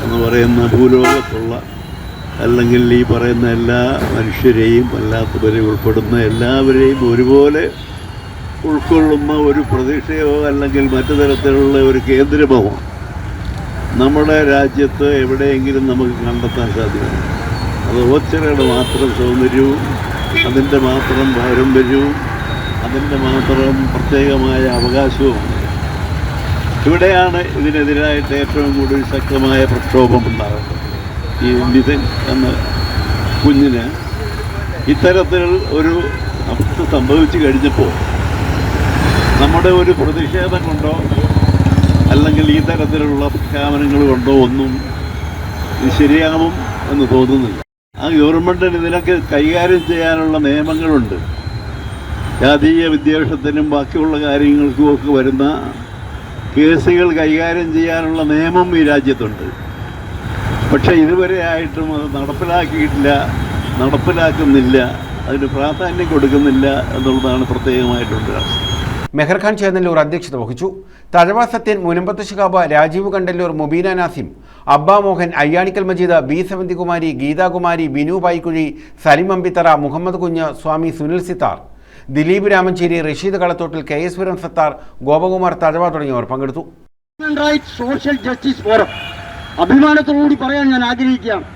എന്ന് പറയുന്ന ഭൂലോകത്തുള്ള അല്ലെങ്കിൽ ഈ പറയുന്ന എല്ലാ മനുഷ്യരെയും അല്ലാത്തവരെ ഉൾപ്പെടുന്ന എല്ലാവരെയും ഒരുപോലെ ഉൾക്കൊള്ളുന്ന ഒരു പ്രതീക്ഷയോ അല്ലെങ്കിൽ മറ്റു തരത്തിലുള്ള ഒരു കേന്ദ്രമോ നമ്മുടെ രാജ്യത്ത് എവിടെയെങ്കിലും നമുക്ക് കണ്ടെത്താൻ സാധ്യമല്ല. അത് ഓച്ചിറയുടെ മാത്രം സൗന്ദര്യവും അതിൻ്റെ മാത്രം പാരമ്പര്യവും അതിൻ്റെ മാത്രം പ്രത്യേകമായ അവകാശവുമാണ്. ഇവിടെയാണ് ഇതിനെതിരായിട്ട് ഏറ്റവും കൂടുതൽ ശക്തമായ പ്രക്ഷോഭം ഉണ്ടാകുന്നത്. ഈ നിതിൻ എന്ന കുഞ്ഞിന് ഇത്തരത്തിൽ ഒരു അവസ്ഥ സംഭവിച്ചു കഴിഞ്ഞപ്പോൾ നമ്മുടെ ഒരു പ്രതിഷേധം കൊണ്ടോ അല്ലെങ്കിൽ ഈ തരത്തിലുള്ള പ്രഖ്യാപനങ്ങൾ കൊണ്ടോ ഒന്നും ഇത് ശരിയാവും എന്ന് തോന്നുന്നില്ല. ആ ഗവൺമെൻറ്റിന് ഇതിനൊക്കെ കൈകാര്യം ചെയ്യാനുള്ള നിയമങ്ങളുണ്ട്. ജാതീയ വിദ്വേഷത്തിനും ബാക്കിയുള്ള കാര്യങ്ങൾക്കുമൊക്കെ വരുന്ന കേസുകൾ കൈകാര്യം ചെയ്യാനുള്ള നിയമം ഈ രാജ്യത്തുണ്ട്. പക്ഷേ ഇതുവരെ ആയിട്ടും അത് നടപ്പിലാക്കുന്നില്ല, അതിന് പ്രാധാന്യം കൊടുക്കുന്നില്ല എന്നുള്ളതാണ് പ്രത്യേകമായിട്ടുള്ള അവസ്ഥ. മെഹർ ഖാൻ ചേന്നല്ലൂർ അധ്യക്ഷത വഹിച്ചു. Thazhava Sathyan, Munambath Shihab, Rajeev Kandallur, Mubeena Nasim, Abba Mohan, Ayyanikkal Majeed, B Sevanthikumari, Geethakumari, Binu Payikkuzhi, Salim Ambithara, Muhammad Kunju, Swami Sunil Sithar, Dileep Ramancheri, Rasheed Kalathottil, K S Puram Sathar, Gopakumar Thazhava തുടങ്ങിയവർ പങ്കെടുത്തു. Human rights social justice forum അഭിമാനത്തോടുകൂടി പറയാൻ ഞാൻ ആഗ്രഹിക്കുകയാണ്.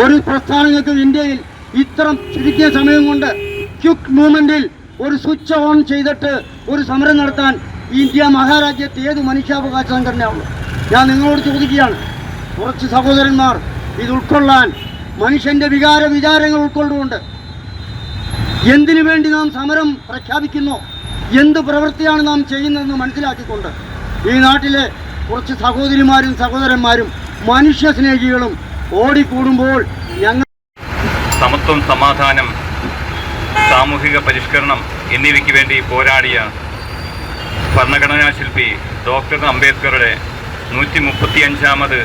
ഒരു പ്രസ്ഥാനങ്ങൾക്കും ഇന്ത്യയിൽ ഇത്തരം ചുരുക്കിയ സമയം കൊണ്ട് ക്വിക്ക് മൂവ്മെന്റിൽ ഒരു സ്വിച്ച് ഓൺ ചെയ്തിട്ട് ഒരു സമരം നടത്താൻ ഇന്ത്യ മഹാരാജ്യത്ത് ഏത് മനുഷ്യാവകാശ സംഘടനയാണുള്ളൂ? ഞാൻ നിങ്ങളോട് ചോദിക്കുകയാണ്, കുറച്ച് സഹോദരന്മാർ ഇത് ഉൾക്കൊള്ളാൻ, മനുഷ്യന്റെ വിചാരങ്ങൾ ഉൾക്കൊണ്ടുകൊണ്ട് എന്തിനു വേണ്ടി നാം സമരം പ്രഖ്യാപിക്കുന്നു, എന്ത് പ്രവൃത്തിയാണ് നാം ചെയ്യുന്നതെന്ന് മനസ്സിലാക്കിക്കൊണ്ട് ഈ നാട്ടിലെ കുറച്ച് സഹോദരിമാരും സഹോദരന്മാരും മനുഷ്യ സ്നേഹികളും ഓടിക്കൂടുമ്പോൾ ഞങ്ങൾ സമത്വം, സമാധാനം, സാമൂഹിക പരിഷ്കരണം എന്നിവയ്ക്ക് വേണ്ടി പോരാടിയ ഭരണഘടനാ ശില്പി ഡോക്ടർ അംബേദ്കറുടെ 135ാമത്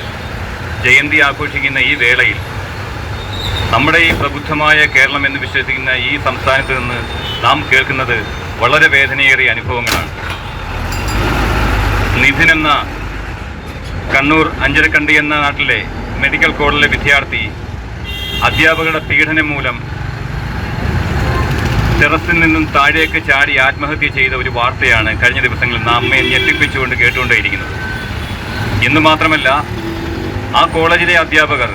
ജയന്തി ആഘോഷിക്കുന്ന ഈ വേളയിൽ നമ്മുടെ ഈ പ്രബുദ്ധമായ കേരളം എന്ന് വിശ്വസിക്കുന്ന ഈ സംസ്ഥാനത്ത് നിന്ന് നാം കേൾക്കുന്നത് വളരെ വേദനയേറിയ അനുഭവങ്ങളാണ്. നിധിൻ എന്ന കണ്ണൂർ അഞ്ചരക്കണ്ടി എന്ന നാട്ടിലെ മെഡിക്കൽ കോളേജിലെ വിദ്യാർത്ഥി അധ്യാപകരുടെ പീഡനം മൂലം ടെറസിൽ നിന്നും താഴേക്ക് ചാടി ആത്മഹത്യ ചെയ്ത ഒരു വാർത്തയാണ് കഴിഞ്ഞ ദിവസങ്ങളിൽ നമ്മെ ഞെട്ടിപ്പിച്ചുകൊണ്ട് കേട്ടുകൊണ്ടേയിരിക്കുന്നത്. എന്ന് മാത്രമല്ല, ആ കോളേജിലെ അധ്യാപകർ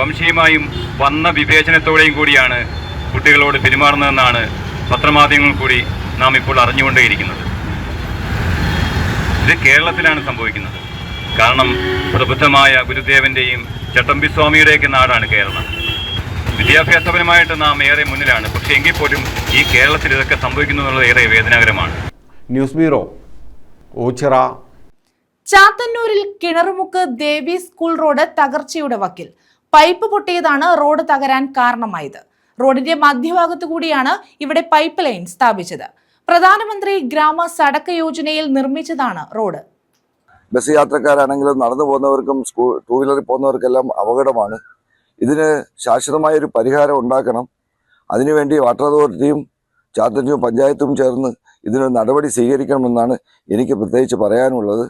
വംശീയമായും വന്ന വിവേചനത്തോടെയും കൂടിയാണ് കുട്ടികളോട് പെരുമാറുന്നതെന്നാണ് പത്രമാധ്യമങ്ങൾ കൂടി നാം ഇപ്പോൾ അറിഞ്ഞുകൊണ്ടേയിരിക്കുന്നത്. ഇത് കേരളത്തിലാണ് സംഭവിക്കുന്നത്. കാരണം പ്രബുദ്ധമായ ഗുരുദേവന്റെയും ചട്ടമ്പിസ്വാമിയുടെയൊക്കെ നാടാണ് കേരളം. വിദ്യാഭ്യാസപരമായിട്ട് നാം ഏറെ മുന്നിലാണ്. പക്ഷേ എങ്കിൽ പോലും ഈ കേരളത്തിൽ ഇതൊക്കെ സംഭവിക്കുന്നു എന്നുള്ളത് ഏറെ വേദനാകരമാണ്. News bureau, Oachira. ചാത്തന്നൂരിൽ കിണറുമുക്ക് ദേവി സ്കൂൾ റോഡ് തകർച്ചയുടെ വക്കിൽ. പൈപ്പ് പൊട്ടിയതാണ് റോഡ് തകരാൻ കാരണമായത്. റോഡിന്റെ മധ്യഭാഗത്തു കൂടിയാണ് ഇവിടെ പൈപ്പ് ലൈൻ സ്ഥാപിച്ചത്. പ്രധാനമന്ത്രി ഗ്രാമ സടക്ക് യോജനയിൽ നിർമ്മിച്ചതാണ് റോഡ്. ബസ് യാത്രക്കാരാണെങ്കിലും നടന്നു പോകുന്നവർക്കും ടൂ വീലറിൽ പോകുന്നവർക്കെല്ലാം അപകടമാണ്. ഇതിന് ശാശ്വതമായൊരു പരിഹാരം ഉണ്ടാക്കണം. അതിനുവേണ്ടി വാട്ടർ അതോറിറ്റിയും ചാത്തന്നൂർ പഞ്ചായത്തും ചേർന്ന് ഇതിനൊരു നടപടി സ്വീകരിക്കണമെന്നാണ് എനിക്ക് പ്രത്യേകിച്ച് പറയാനുള്ളത്.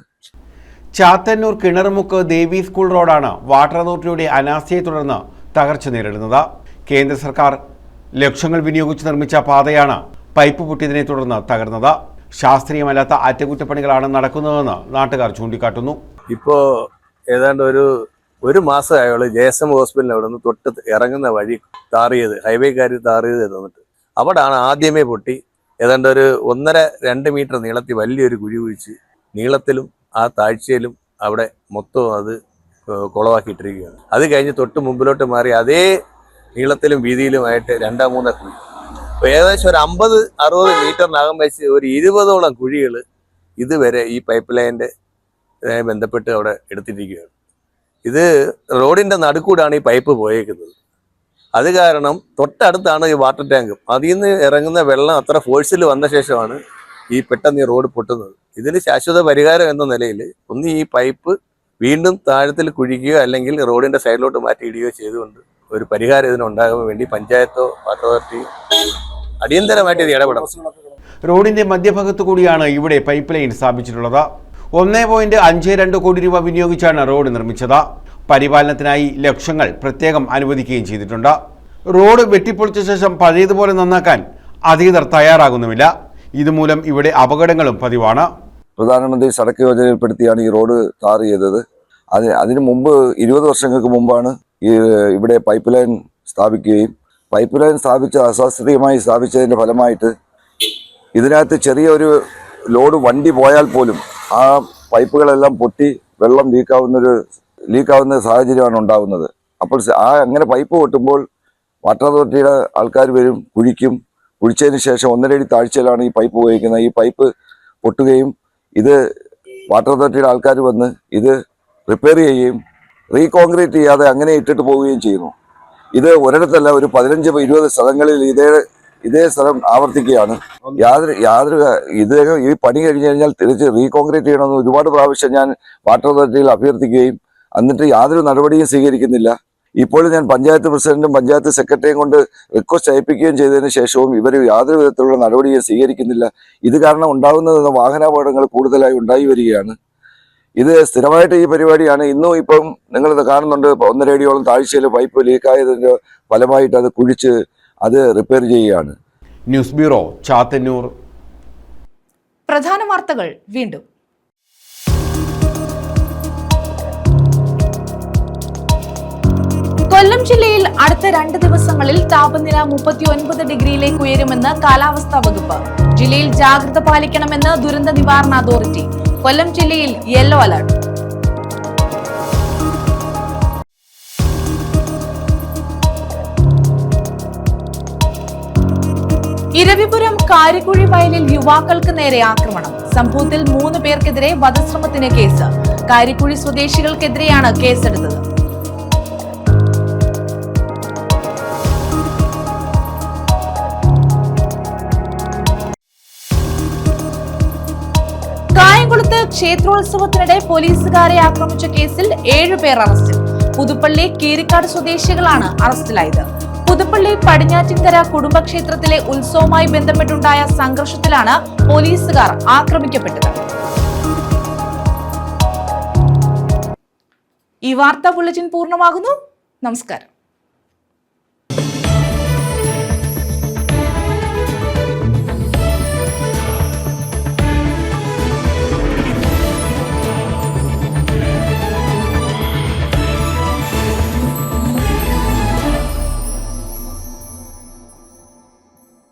ചാത്തന്നൂർ കിണറുമുക്ക് ദേവി സ്കൂൾ റോഡാണ് വാട്ടർ അതോറിറ്റിയുടെ അനാസ്ഥയെ തുടർന്ന് തകർച്ച നേരിടുന്നത്. കേന്ദ്ര സർക്കാർ ലക്ഷങ്ങൾ വിനിയോഗിച്ച് നിർമ്മിച്ച പാതയാണ് പൈപ്പ് പൊട്ടിയതിനെ തുടർന്ന് തകർന്നത്. ശാസ്ത്രീയമല്ലാത്ത അറ്റകുറ്റപ്പണികളാണ് നടക്കുന്നതെന്ന് നാട്ടുകാർ ചൂണ്ടിക്കാട്ടുന്നു. ഇപ്പോൾ ഏതാണ്ട് ഒരു മാസമായുള്ള JSM ഹോസ്പിറ്റലിൽ അവിടെ നിന്ന് തൊട്ട് ഇറങ്ങുന്ന വഴി ഹൈവേക്കാർ താറിയത് തന്നിട്ട് അവിടാണ് ആദ്യമേ പൊട്ടി. ഏതാണ്ട് ഒരു 1.5-2 മീറ്റർ നീളത്തിൽ വലിയൊരു കുഴി കുഴിച്ച് നീളത്തിലും ആ താഴ്ചയിലും അവിടെ മൊത്തം അത് കുളവാക്കിയിട്ടിരിക്കുകയാണ്. അത് കഴിഞ്ഞ് തൊട്ട് മുമ്പിലോട്ട് മാറി അതേ നീളത്തിലും വീതിയിലുമായിട്ട് 2-3 കുഴി. അപ്പോൾ ഏകദേശം ഒരു 50-60 മീറ്ററിനകം വെച്ച് ഒരു 20ഓളം കുഴികൾ ഇതുവരെ ഈ പൈപ്പ് ലൈനിൻ്റെ ബന്ധപ്പെട്ട് അവിടെ എടുത്തിരിക്കുകയാണ്. ഇത് റോഡിൻ്റെ നടുക്കൂടാണ് ഈ പൈപ്പ് പോയേക്കുന്നത്. അത് കാരണം തൊട്ടടുത്താണ് ഈ വാട്ടർ ടാങ്കും. അതിൽ നിന്ന് ഇറങ്ങുന്ന വെള്ളം അത്ര ഫോഴ്സിൽ വന്ന ശേഷമാണ് ഈ പെട്ടെന്ന് ഈ റോഡ് പൊട്ടുന്നത്. ഇതിന് ശാശ്വത പരിഹാരം എന്ന നിലയിൽ ഒന്ന് ഈ പൈപ്പ് വീണ്ടും താഴത്തിൽ കുഴിക്കുകയോ അല്ലെങ്കിൽ റോഡിൻ്റെ സൈഡിലോട്ട് മാറ്റിയിടുകയോ ചെയ്തുകൊണ്ട് ഒരു പരിഹാരം ഇതിനുണ്ടാകാൻ വേണ്ടി പഞ്ചായത്തോ വാട്ടർ അതോറിറ്റിയോ അടിയന്തരമായിട്ട് ഇത് ഇടപെടണം. റോഡിന്റെ മധ്യഭാഗത്തു കൂടിയാണ് ഇവിടെ പൈപ്പ് ലൈൻ സ്ഥാപിച്ചിട്ടുള്ളത്. 1.52 കോടി രൂപ വിനിയോഗിച്ചാണ് റോഡ് നിർമ്മിച്ചത്. പരിപാലനത്തിനായി ലക്ഷങ്ങൾ പ്രത്യേകം അനുവദിക്കുകയും ചെയ്തിട്ടുണ്ട്. റോഡ് വെട്ടിപ്പൊളിച്ച ശേഷം പഴയതുപോലെ നന്നാക്കാൻ അധികൃതർ തയ്യാറാകുന്നുമില്ല. ഇതുമൂലം ഇവിടെ അപകടങ്ങളും പതിവാണ്. പ്രധാനമന്ത്രി സടക്ക് യോജനയിൽപ്പെടുത്തിയാണ് ഈ റോഡ് ടാർ ചെയ്തത്. അതിനു മുമ്പ് 20 വർഷങ്ങൾക്ക് മുമ്പാണ് ഇവിടെ പൈപ്പ് ലൈൻ സ്ഥാപിക്കുകയും പൈപ്പ് ലൈൻ അശാസ്ത്രീയമായി സ്ഥാപിച്ചതിൻ്റെ ഫലമായിട്ട് ഇതിനകത്ത് ചെറിയൊരു ലോഡ് വണ്ടി പോയാൽ പോലും ആ പൈപ്പുകളെല്ലാം പൊട്ടി വെള്ളം ലീക്കാവുന്ന സാഹചര്യമാണ് ഉണ്ടാകുന്നത്. അപ്പോൾ അങ്ങനെ പൈപ്പ് പൊട്ടുമ്പോൾ വാട്ടർ അതോറിറ്റിയുടെ ആൾക്കാർ വരും, കുഴിച്ചതിന് ശേഷം 1.5 അടി താഴ്ചയിലാണ് ഈ പൈപ്പ് ഉപയോഗിക്കുന്നത്. ഈ പൈപ്പ് പൊട്ടുകയും ഇത് വാട്ടർ അതോറിറ്റിയുടെ ആൾക്കാർ വന്ന് ഇത് റിപ്പയർ ചെയ്യുകയും റീകോൺക്രീറ്റ് ചെയ്യാതെ അങ്ങനെ ഇട്ടിട്ട് പോവുകയും ചെയ്യുന്നു. ഇത് ഒരിടത്തല്ല, ഒരു 15-20 സ്ഥലങ്ങളിൽ ഇതേ ഇതേ സ്ഥലം ആവർത്തിക്കുകയാണ്. യാതൊരു ഇദ്ദേഹം ഈ പണി കഴിഞ്ഞു കഴിഞ്ഞാൽ തിരിച്ച് റീകോൺക്രീറ്റ് ചെയ്യണമെന്ന് ഒരുപാട് പ്രാവശ്യം ഞാൻ വാട്ടർ അതോറിറ്റിയിൽ അഭ്യർത്ഥിക്കുകയും എന്നിട്ട് യാതൊരു നടപടിയും സ്വീകരിക്കുന്നില്ല. ഇപ്പോൾ ഞാൻ പഞ്ചായത്ത് പ്രസിഡന്റും പഞ്ചായത്ത് സെക്രട്ടറിയും കൊണ്ട് റിക്വസ്റ്റ് അയപ്പിക്കുകയും ചെയ്തതിനു ശേഷവും ഇവർ യാതൊരു വിധത്തിലുള്ള നടപടിയും സ്വീകരിക്കുന്നില്ല. ഇത് കാരണം ഉണ്ടാകുന്ന വാഹനാപകടങ്ങൾ കൂടുതലായി ഉണ്ടായി വരികയാണ്. ഇത് സ്ഥിരമായിട്ട് ഈ പരിപാടിയാണ്. ഇന്നും ഇപ്പം നിങ്ങളിത് കാണുന്നുണ്ട്, 1.5 അടിയോളം താഴ്ചയിൽ പൈപ്പ് ലീക്കായതിൻ്റെ ഫലമായിട്ട് അത് കുഴിച്ച് അത് റിപ്പയർ ചെയ്യുകയാണ്. News bureau, Chathannoor. പ്രധാന വാർത്തകൾ വീണ്ടും. കൊല്ലം ജില്ലയിൽ അടുത്ത 2 ദിവസങ്ങളിൽ താപനില 39 ഡിഗ്രിയിലേക്ക് ഉയരുമെന്ന് കാലാവസ്ഥാ വകുപ്പ്. ജില്ലയിൽ ജാഗ്രത പാലിക്കണമെന്ന് ദുരന്ത നിവാരണ അതോറിറ്റി. കൊല്ലം ജില്ലയിൽ യെല്ലോ അലർട്ട്. ഇരവിപുരം കാരിക്കുഴി വയലിൽ യുവാക്കൾക്ക് നേരെ ആക്രമണം. സംഭവത്തിൽ 3 പേർക്കെതിരെ വധശ്രമത്തിന് കേസ്. കാരിക്കുഴി സ്വദേശികൾക്കെതിരെയാണ് കേസെടുത്തത്. കായംകുളത്ത് ക്ഷേത്രോത്സവത്തിനിടെ പോലീസുകാരെ ആക്രമിച്ച കേസിൽ 7 പേർ അറസ്റ്റിൽ. പുതുപ്പള്ളി കീരിക്കാട് സ്വദേശികളാണ് അറസ്റ്റിലായത്. പുതുപ്പള്ളി പടിഞ്ഞാറ്റിൻകര കുടുംബക്ഷേത്രത്തിലെ ഉത്സവവുമായി ബന്ധപ്പെട്ടുണ്ടായ സംഘർഷത്തിലാണ് പോലീസുകാർ ആക്രമിക്കപ്പെട്ടത്. ഈ വാർത്താ ബുള്ളറ്റിൻ പൂർണ്ണമാകുന്നു. നമസ്കാരം.